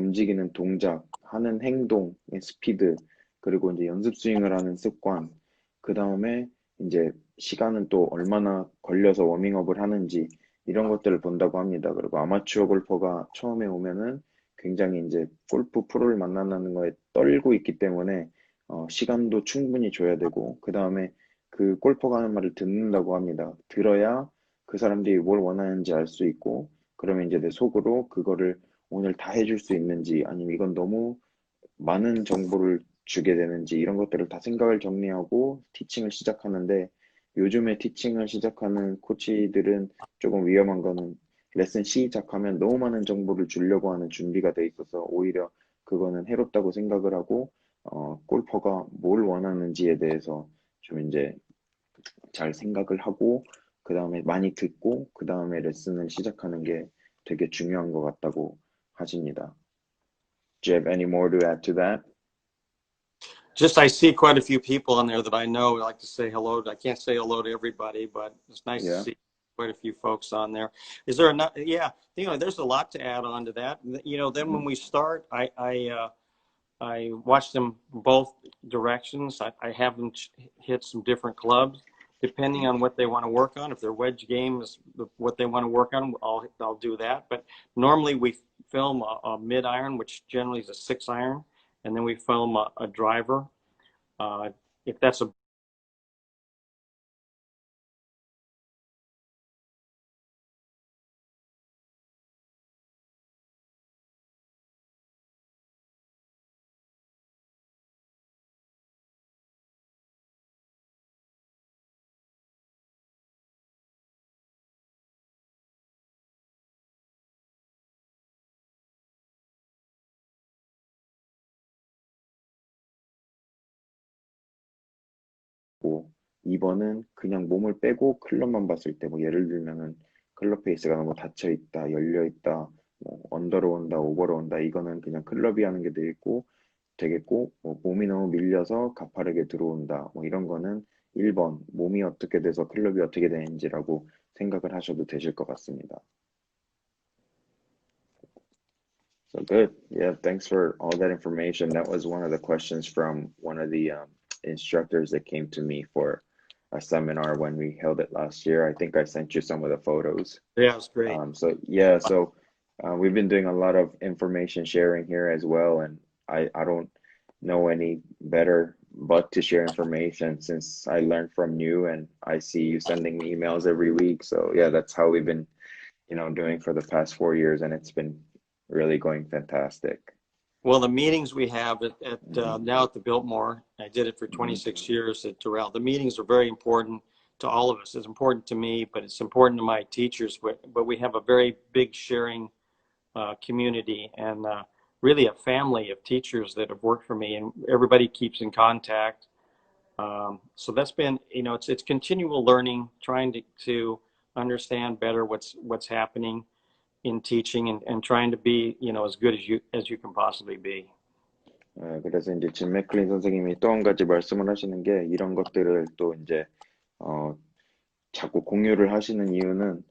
움직이는 동작, 하는 행동의 스피드, 그리고 이제 연습 스윙을 하는 습관, 그 다음에 이제 시간은 또 얼마나 걸려서 워밍업을 하는지 이런 것들을 본다고 합니다. 그리고 아마추어 골퍼가 처음에 오면은 굉장히 이제 골프 프로를 만나는 거에 떨고 있기 때문에 시간도 충분히 줘야 되고 그 다음에 그 골퍼가 하는 말을 듣는다고 합니다. 들어야 그 사람들이 뭘 원하는지 알 수 있고 그러면 이제 내 속으로 그거를 오늘 다 해줄 수 있는지 아니면 이건 너무 많은 정보를 주게 되는지 이런 것들을 다 생각을 정리하고 티칭을 시작하는데 요즘에 티칭을 시작하는 코치들은 조금 위험한 거는 레슨 시작하면 너무 많은 정보를 주려고 하는 준비가 돼 있어서 오히려 그거는 해롭다고 생각을 하고 골퍼가 뭘 원하는지에 대해서 좀 이제 잘 생각을 하고 그 다음에 많이 듣고 그 다음에 레슨을 시작하는 게 되게 중요한 것 같다고 하십니다. Do you have any more to add to that? Just I see quite a few people on there that I know. I like to say hello. I can't say hello to everybody, but it's nice to Yeah. see quite a few folks on there. Is there enough? Yeah, there's a lot to add on to that. Then when we start, I watch them both directions. I have them hit some different clubs depending on what they want to work on. If their wedge game is what they want to work on, I'll do that. But normally we film a mid iron, which generally is a 6-iron, and then we film a driver. If that's a 고 2번은 그냥 몸을 빼고 클럽만 봤을 때 뭐 예를 들면은 클럽 페이스가 너무 닫혀 있다, 열려 있다, 뭐 언더로 온다, 오버로 온다 이거는 그냥 클럽이 하는 게 되겠고 뭐 몸이 너무 밀려서 가파르게 들어온다 뭐 이런 거는 1번 몸이 어떻게 돼서 클럽이 어떻게 되는지라고 생각을 하셔도 되실 것 같습니다. So good. Yeah, thanks for all that information. That was one of the questions from one of the instructors that came to me for a seminar when we held it last year. I think I sent you some of the photos. Yeah, it's great. So we've been doing a lot of information sharing here as well, and I don't know any better but to share information since I learned from you and I see you sending me emails every week. So yeah, that's how we've been, doing for the past 4 years, and it's been really going fantastic. Well, the meetings we have now at the Biltmore, I did it for 26 years at Doral. The meetings are very important to all of us. It's important to me, but it's important to my teachers. But we have a very big sharing community and really a family of teachers that have worked for me, and everybody keeps in contact. So that's been, it's continual learning, trying to understand better what's happening in teaching and trying to be, as good as you can possibly be. 그래서 이제 짐맥클린 선생님이 또 한 가지 말씀을 하시는 게 이런 것들을 또 이제 자꾸 공유를 하시는 이유는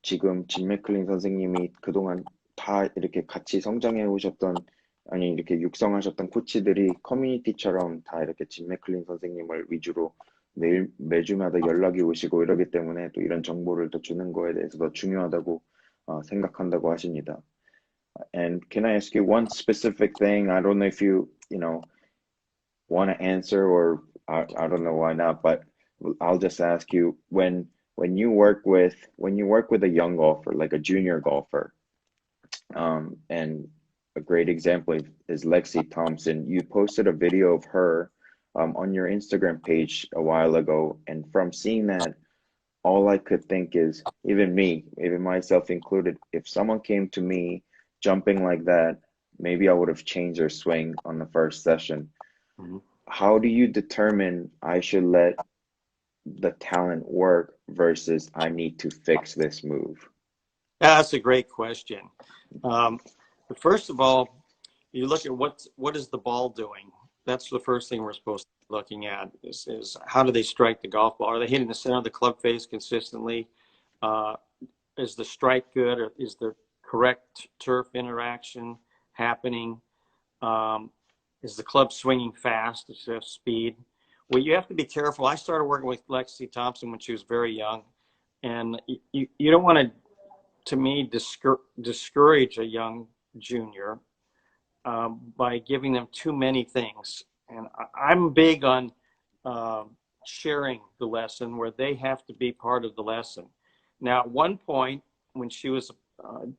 지금 짐맥클린 선생님이 그동안 다 이렇게 같이 성장해 오셨던 아니 이렇게 육성하셨던 코치들이 커뮤니티처럼 다 이렇게 짐맥클린 선생님을 위주로 매주마다 연락이 오시고 이러기 때문에 또 이런 정보를 더 주는 거에 대해서 더 중요하다고 생각한다고 하십니다. And can I ask you one specific thing? I don't know if you want to answer or I don't know why not, but I'll just ask you when you work with a young golfer, like a junior golfer, and a great example is Lexi Thompson. You posted a video of her on your Instagram page a while ago, and from seeing that, all I could think is, even myself included, if someone came to me jumping like that, maybe I would have changed their swing on the first session. Mm-hmm. How do you determine I should let the talent work versus I need to fix this move? That's a great question. First of all, you look at what is the ball doing? That's the first thing we're supposed to be looking at is how do they strike the golf ball? Are they hitting the center of the club face consistently? Is the strike good? Or is the correct turf interaction? happening? Is the club swinging fast? Does it have speed? Well, you have to be careful. I started working with Lexi Thompson when she was very young, and you don't want to me, discourage a young junior by giving them too many things. And I'm big on sharing the lesson where they have to be part of the lesson. Now, at one point, when she was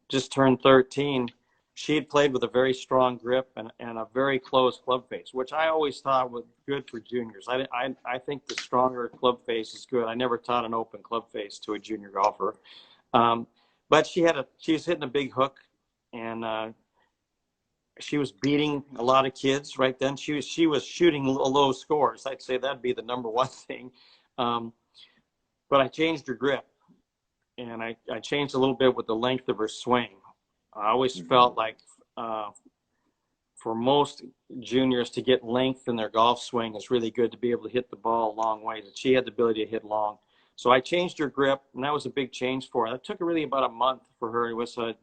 just turned 13, she had played with a very strong grip and a very closed club face, which I always thought was good for juniors. I think the stronger club face is good. I never taught an open club face to a junior golfer. But she was hitting a big hook, and she was beating a lot of kids right then. She was shooting low scores. I'd say that'd be the number one thing. But I changed her grip, and I changed a little bit with the length of her swing. I always felt like for most juniors to get length in their golf swing is really good to be able to hit the ball a long way. And she had the ability to hit long. So I changed her grip, and that was a big change for her. It took really about a month for her. It was a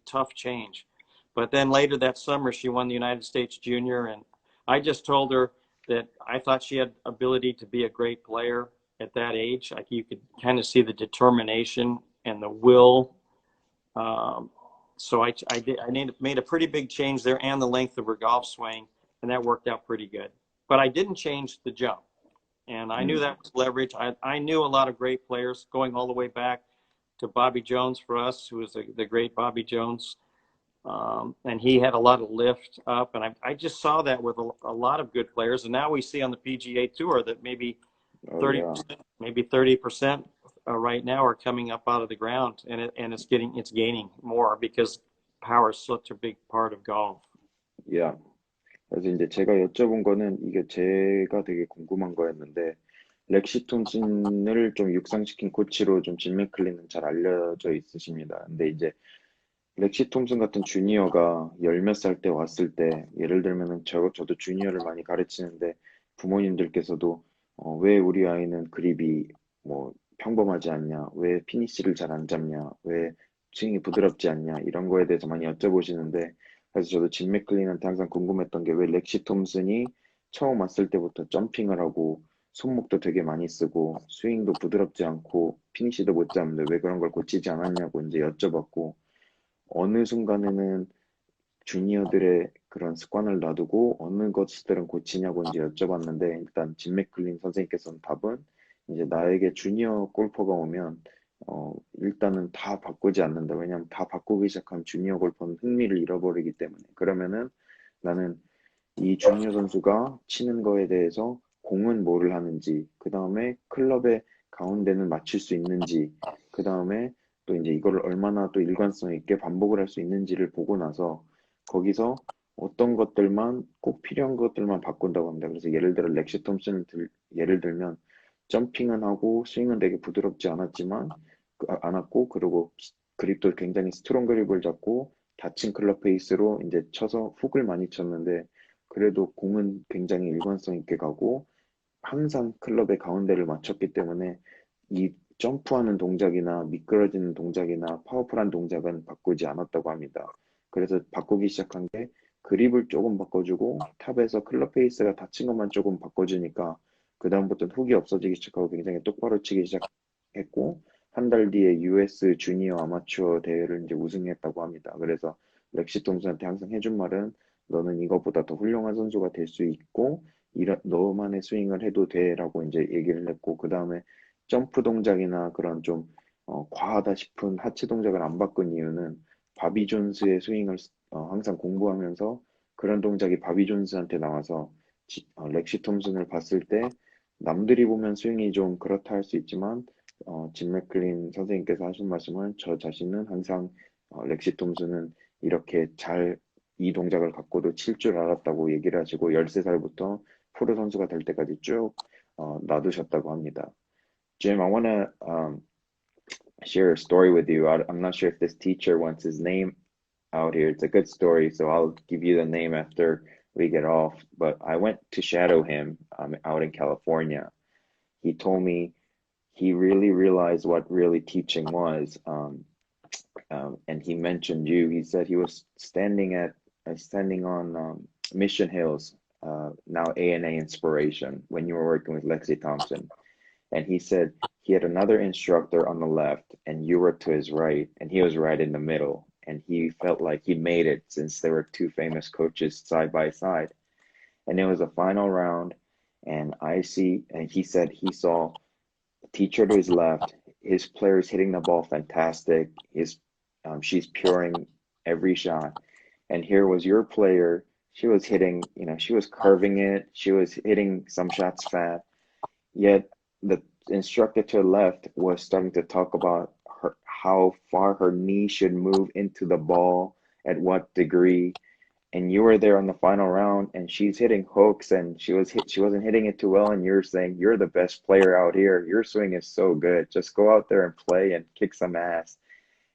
tough change. But then later that summer, she won the United States Junior, and I just told her that I thought she had ability to be a great player at that age. Like you could kind of see the determination and the will. So I made a pretty big change there and the length of her golf swing, and that worked out pretty good. But I didn't change the jump. And I knew that was leverage. I knew a lot of great players going all the way back to Bobby Jones for us, who was the great Bobby Jones. And he had a lot of lift up. And I just saw that with a lot of good players. And now we see on the PGA Tour that maybe 30%, maybe 30% right now are coming up out of the ground. And it's gaining more because power is such a big part of golf. Yeah. 그래서 이제 제가 여쭤본 거는 이게 제가 되게 궁금한 거였는데, 렉시 톰슨을 좀 육상시킨 코치로 좀 짐 맥클린은 잘 알려져 있으십니다. 근데 이제 렉시 톰슨 같은 주니어가 열 몇 살 때 왔을 때, 예를 들면은 저도 주니어를 많이 가르치는데 부모님들께서도 왜 우리 아이는 그립이 뭐 평범하지 않냐, 왜 피니시를 잘 안 잡냐, 왜 스윙이 부드럽지 않냐, 이런 거에 대해서 많이 여쭤보시는데, 그래서 저도 짐 맥클린한테 항상 궁금했던 게 왜 렉시 톰슨이 처음 왔을 때부터 점핑을 하고 손목도 되게 많이 쓰고 스윙도 부드럽지 않고 피니시도 못 잡는데 왜 그런 걸 고치지 않았냐고 이제 여쭤봤고, 어느 순간에는 주니어들의 그런 습관을 놔두고 어느 것들은 고치냐고 이제 여쭤봤는데, 일단 짐 맥클린 선생님께서는 답은 이제 나에게 주니어 골퍼가 오면 일단은 다 바꾸지 않는다. 왜냐하면 다 바꾸기 시작하면 주니어 골퍼는 흥미를 잃어버리기 때문에. 그러면은 나는 이 주니어 선수가 치는 거에 대해서 공은 뭐를 하는지, 그 다음에 클럽의 가운데는 맞출 수 있는지, 그 다음에 또 이제 이거를 얼마나 또 일관성 있게 반복을 할 수 있는지를 보고 나서 거기서 어떤 것들만 꼭 필요한 것들만 바꾼다고 합니다. 그래서 예를 들어 렉시 톰슨을 예를 들면 점핑은 하고 스윙은 되게 부드럽지 않았고, 그리고 그립도 굉장히 스트롱 그립을 잡고 닫힌 클럽 페이스로 이제 쳐서 훅을 많이 쳤는데, 그래도 공은 굉장히 일관성 있게 가고 항상 클럽의 가운데를 맞췄기 때문에 이 점프하는 동작이나 미끄러지는 동작이나 파워풀한 동작은 바꾸지 않았다고 합니다. 그래서 바꾸기 시작한 게 그립을 조금 바꿔주고 탑에서 클럽 페이스가 닫힌 것만 조금 바꿔주니까 그 다음부터는 훅이 없어지기 시작하고 굉장히 똑바로 치기 시작했고, 한 달 뒤에 US 주니어 아마추어 대회를 이제 우승했다고 합니다. 그래서 렉시 톰슨한테 항상 해준 말은 너는 이것보다 더 훌륭한 선수가 될 수 있고 너만의 스윙을 해도 돼라고 이제 얘기를 했고, 그 다음에 점프 동작이나 그런 좀 과하다 싶은 하체 동작을 안 바꾼 이유는 바비 존스의 스윙을 항상 공부하면서 그런 동작이 바비 존스한테 나와서 렉시 톰슨을 봤을 때 남들이 보면 스윙이 좀 그렇다 할 수 있지만 짐 맥클린 선생님께서 하신 말씀은 저 자신은 항상 렉시 톰슨은 이렇게 잘 이 동작을 갖고도 칠 줄 알았다고 얘기를 하시고 13살부터 프로 선수가 될 때까지 쭉 놔두셨다고 합니다. Jim, I want to share a story with you. I'm not sure if this teacher wants his name out here. It's a good story, so I'll give you the name after we get off. But I went to shadow him out in California. He told me he really realized what really teaching was. And he mentioned you. He said he was standing at standing on Mission Hills, now A&A Inspiration, when you were working with Lexi Thompson. And he said he had another instructor on the left and you were to his right, and he was right in the middle. And he felt like he made it since there were two famous coaches side by side. And it was a final round, and he said he saw the teacher to his left, his players hitting the ball fantastic. She's puring every shot. And here was your player. She was hitting, she was curving it. She was hitting some shots fat. Yet the instructor to the left was starting to talk about how far her knee should move into the ball, at what degree. And you were there on the final round, and she's hitting hooks, and she wasn't hitting it too well. And you're saying, you're the best player out here. Your swing is so good. Just go out there and play and kick some ass.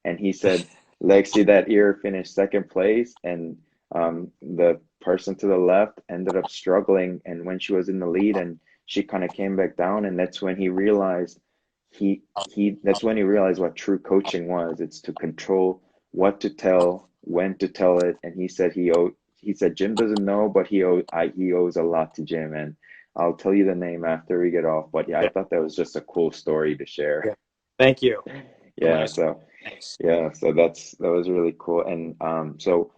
And he said, Lexi that year finished second place, and the person to the left ended up struggling. And when she was in the lead, and she kind of came back down, and that's when he realized that's when he realized what true coaching was. It's to control what to tell, when to tell it. And he said Jim doesn't know, but he owes a lot to Jim. And I'll tell you the name after we get off. But yeah, I thought that was just a cool story to share. Yeah. Thank you. Yeah, Nice. so Thanks. yeah, so that was really cool. And so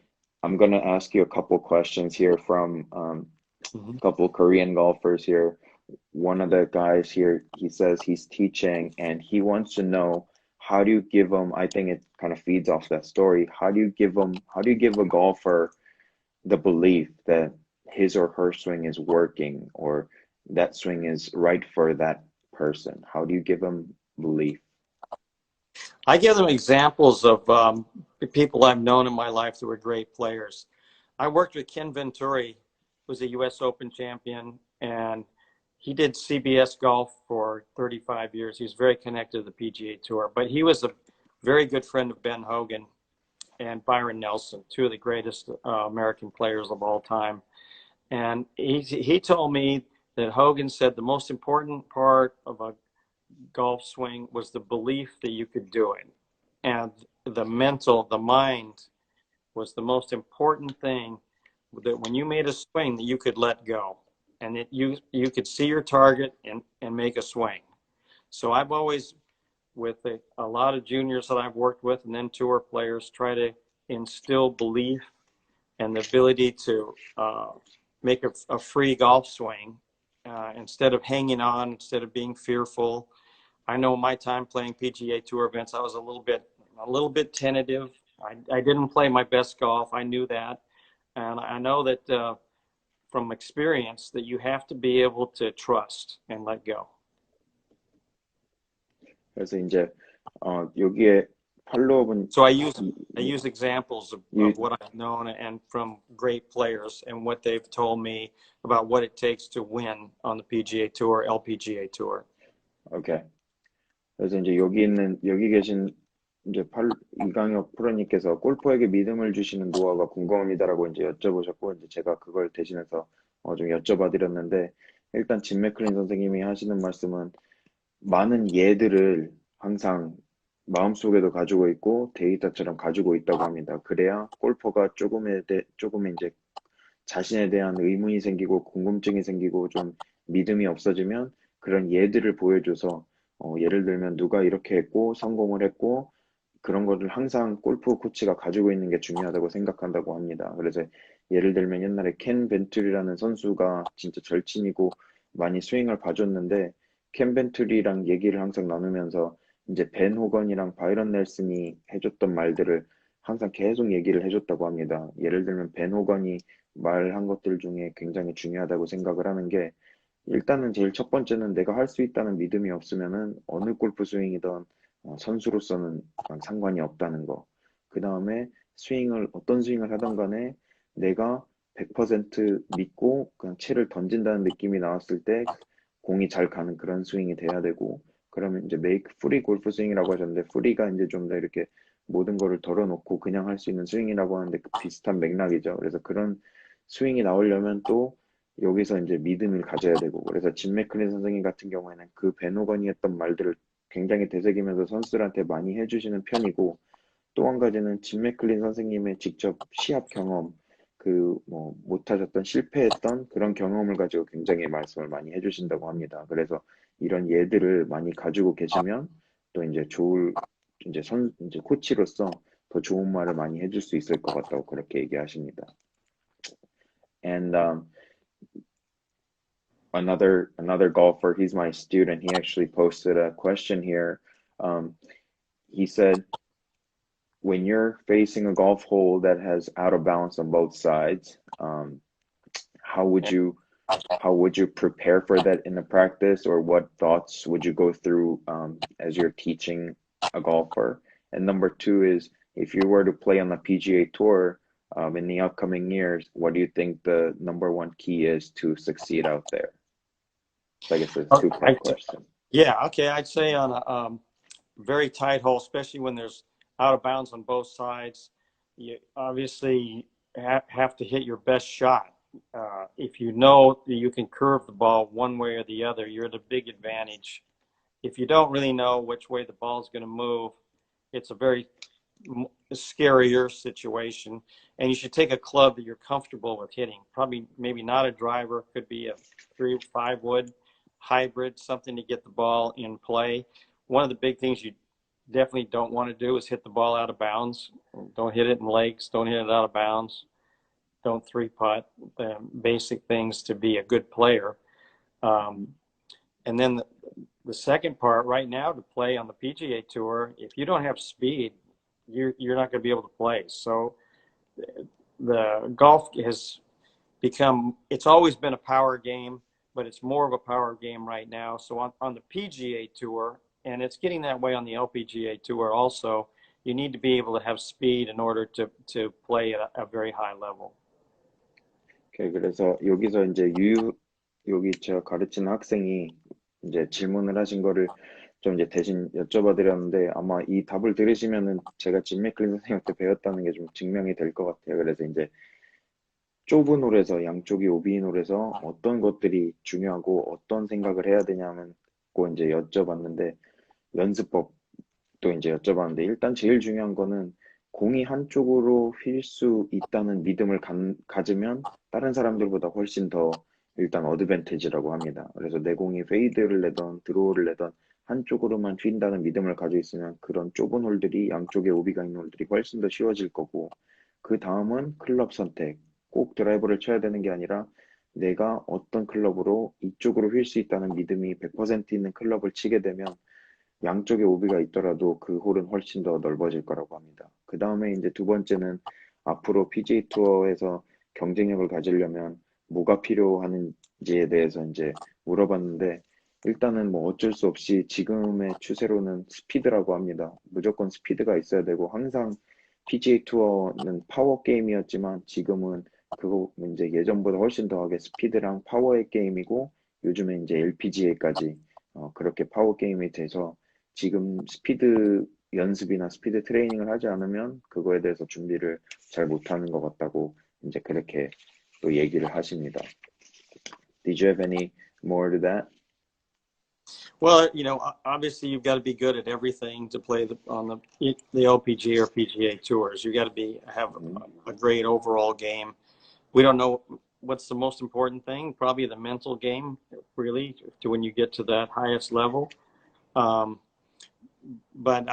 I'm gonna ask you a couple questions here from a couple Korean golfers here. One of the guys here, he says he's teaching and he wants to know, how do you give them, I think it kind of feeds off that story, how do you give a golfer the belief that his or her swing is working, or that swing is right for that person? How do you give them belief? I give them examples of people I've known in my life that were great players. I worked with Ken Venturi, who's a U.S. Open champion, and he did CBS golf for 35 years. He was very connected to the PGA Tour, but he was a very good friend of Ben Hogan and Byron Nelson, two of the greatest American players of all time. And he told me that Hogan said the most important part of a golf swing was the belief that you could do it. And the mind was the most important thing, that when you made a swing that you could let go, and you could see your target and make a swing. So I've always, with a lot of juniors that I've worked with and then tour players, try to instill belief and the ability to make a free golf swing instead of hanging on, instead of being fearful. I know my time playing PGA Tour events, I was a little bit tentative. I didn't play my best golf. I knew that. And I know that from experience that you have to be able to trust and let go. 그래서 이제 여기에 팔로업은 So I use examples of what I've known and from great players and what they've told me about what it takes to win on the PGA Tour, LPGA Tour. 오케이. 그래서 이제 여기 계신 이제 이강혁 프로님께서 골퍼에게 믿음을 주시는 노하우가 궁금합니다라고 이제 여쭤보셨고, 이제 제가 그걸 대신해서 좀 여쭤봐드렸는데, 일단 짐 맥클린 선생님이 하시는 말씀은 많은 예들을 항상 마음속에도 가지고 있고 데이터처럼 가지고 있다고 합니다. 그래야 골퍼가 조금 이제 자신에 대한 의문이 생기고 궁금증이 생기고 좀 믿음이 없어지면 그런 예들을 보여줘서 예를 들면 누가 이렇게 했고 성공을 했고, 그런 거를 항상 골프 코치가 가지고 있는 게 중요하다고 생각한다고 합니다. 그래서 예를 들면 옛날에 켄 벤툴이라는 선수가 진짜 절친이고 많이 스윙을 봐줬는데, 켄 벤툴이랑 얘기를 항상 나누면서 이제 벤 호건이랑 바이런 넬슨이 해줬던 말들을 항상 계속 얘기를 해줬다고 합니다. 예를 들면 벤 호건이 말한 것들 중에 굉장히 중요하다고 생각을 하는 게, 일단은 제일 첫 번째는 내가 할 수 있다는 믿음이 없으면은 어느 골프 스윙이든 선수로서는 상관이 없다는 거. 그 다음에 어떤 스윙을 하던 간에 내가 100% 믿고 그냥 채를 던진다는 느낌이 나왔을 때 공이 잘 가는 그런 스윙이 돼야 되고, 그러면 이제 메이크 프리 골프 스윙이라고 하셨는데, 프리가 이제 좀 더 이렇게 모든 거를 덜어놓고 그냥 할 수 있는 스윙이라고 하는데 그 비슷한 맥락이죠. 그래서 그런 스윙이 나오려면 또 여기서 이제 믿음을 가져야 되고, 그래서 짐 맥클린 선생님 같은 경우에는 그 벤 호건이 했던 말들을 굉장히 되새기면서 선수들한테 많이 해주시는 편이고, 또 한 가지는 짐 맥클린 선생님의 직접 시합 경험, 그 뭐 못하셨던 실패했던 그런 경험을 가지고 굉장히 말씀을 많이 해주신다고 합니다. 그래서 이런 예들을 많이 가지고 계시면 또 이제 이제 코치로서 더 좋은 말을 많이 해줄 수 있을 것 같다고 그렇게 얘기하십니다. And another golfer, he's my student. He actually posted a question here. He said, when you're facing a golf hole that has out of bounds on both sides, how would you prepare for that in the practice, or what thoughts would you go through as you're teaching a golfer? And number two is, if you were to play on the PGA Tour in the upcoming years, what do you think the number one key is to succeed out there? So I guess it's a two-part question. Yeah, okay. I'd say on a very tight hole, especially when there's out of bounds on both sides, you obviously have to hit your best shot. If you know that you can curve the ball one way or the other, you're at a big advantage. If you don't really know which way the ball is going to move, it's a very scarier situation. And you should take a club that you're comfortable with hitting. Probably, maybe not a driver, could be a 3 or 5 wood hybrid, something to get the ball in play. One of the big things you definitely don't want to do is hit the ball out of bounds. Don't hit it in legs. Don't hit it out of bounds. Don't three putt. The basic things to be a good player. And then the second part, right now, to play on the PGA Tour, if you don't have speed, you're not going to be able to play. So the golf has become, it's always been a power game, but it's more of a power game right now. So on the PGA Tour, and it's getting that way on the LPGA Tour also, you need to be able to have speed in order to play at a very high level. Okay, 그래서 여기서 이제 여기 제가 가르치는 학생이 이제 질문을 하신 거를 좀 이제 대신 여쭤봐 드렸는데, 아마 이 답을 들으시면은 제가 짐 맥클린 선생님한테 배웠다는 게 좀 증명이 될 것 같아요. 그래서 이제 좁은 홀에서, 양쪽이 오비인 홀에서 어떤 것들이 중요하고 어떤 생각을 해야 되냐고 이제 여쭤봤는데, 연습법도 이제 여쭤봤는데, 일단 제일 중요한 거는 공이 한쪽으로 휠 수 있다는 믿음을 가지면 다른 사람들보다 훨씬 더 일단 어드밴티지라고 합니다. 그래서 내 공이 페이드를 내던 드로우를 내던 한쪽으로만 휜다는 믿음을 가지고 있으면 그런 좁은 홀들이, 양쪽에 오비가 있는 홀들이 훨씬 더 쉬워질 거고, 그 다음은 클럽 선택. 꼭 드라이버를 쳐야 되는 게 아니라 내가 어떤 클럽으로 이쪽으로 휠 수 있다는 믿음이 100% 있는 클럽을 치게 되면 양쪽에 오비가 있더라도 그 홀은 훨씬 더 넓어질 거라고 합니다. 그 다음에 이제 두 번째는, 앞으로 PGA 투어에서 경쟁력을 가지려면 뭐가 필요하는지에 대해서 이제 물어봤는데, 일단은 뭐 어쩔 수 없이 지금의 추세로는 스피드라고 합니다. 무조건 스피드가 있어야 되고, 항상 PGA 투어는 파워 게임이었지만 지금은 그거 이제 예전보다 훨씬 더하게 스피드랑 파워의 게임이고, 요즘에 이제 LPGA까지 그렇게 파워 게임이 돼서 지금 스피드 연습이나 스피드 트레이닝을 하지 않으면 그거에 대해서 준비를 잘 못하는 것 같다고 이제 그렇게 또 얘기를 하십니다. Did you have any more to that? Well, obviously you've got to be good at everything to play on the LPG or PGA tours. You got to have a great overall game. We don't know what's the most important thing. Probably the mental game, really, to when you get to that highest level. But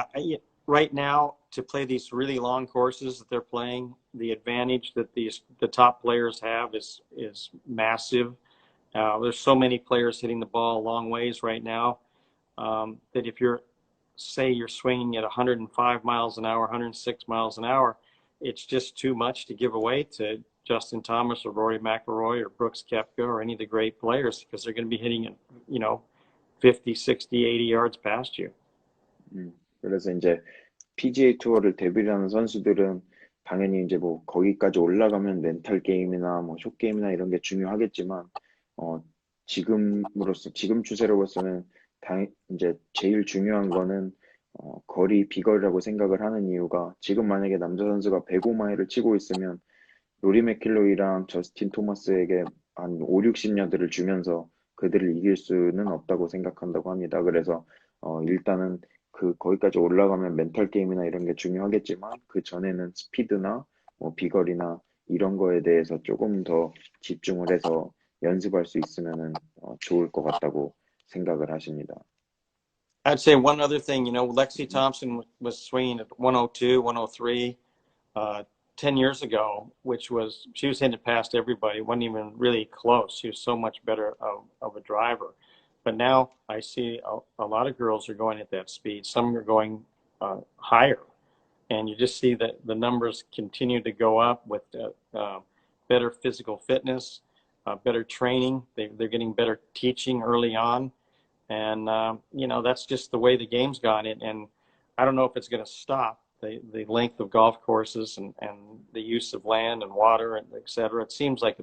right now, to play these really long courses that they're playing, the advantage that the top players have is massive. There's so many players hitting the ball a long ways right now that if you're swinging at 105 miles an hour, 106 miles an hour, it's just too much to give away to Justin Thomas or Rory McIlroy or Brooks Koepka or any of the great players, because they're going to be hitting it, 50, 60, 80 yards past you. 그래서 이제 PGA 투어를 데뷔를 하는 선수들은 당연히 이제 뭐 거기까지 올라가면 멘탈 게임이나 뭐 숏 게임이나 이런 게 중요하겠지만, 지금 추세로서는 이제 제일 중요한 거는 거리 비거리라고 생각을 하는 이유가, 지금 만약에 남자 선수가 105마일을 치고 있으면 로리 맥킬로이랑 저스틴 토마스에게 한 5, 60야드를 주면서 그들을 이길 수는 없다고 생각한다고 합니다. 그래서 일단은 거기까지 올라가면 멘탈 게임이나 이런 게 중요하겠지만, 그 전에는 스피드나 뭐 비거리나 이런 거에 대해서 조금 더 집중을 해서 연습할 수 있으면은 좋을 것 같다고 생각을 하십니다. I'd say one other thing, you know, Lexi Thompson was swinging at 102, 103 10 years ago, which was, she was hitting it past everybody. It wasn't even really close. She was so much better of a driver. But now I see a lot of girls are going at that speed. Some are going higher. And you just see that the numbers continue to go up with better physical fitness, better training. They're getting better teaching early on. And, you know, that's just the way the game's gone. And I don't know if it's going to stop the length of golf courses and the use of land and water and et cetera. It seems like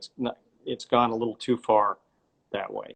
it's gone a little too far that way.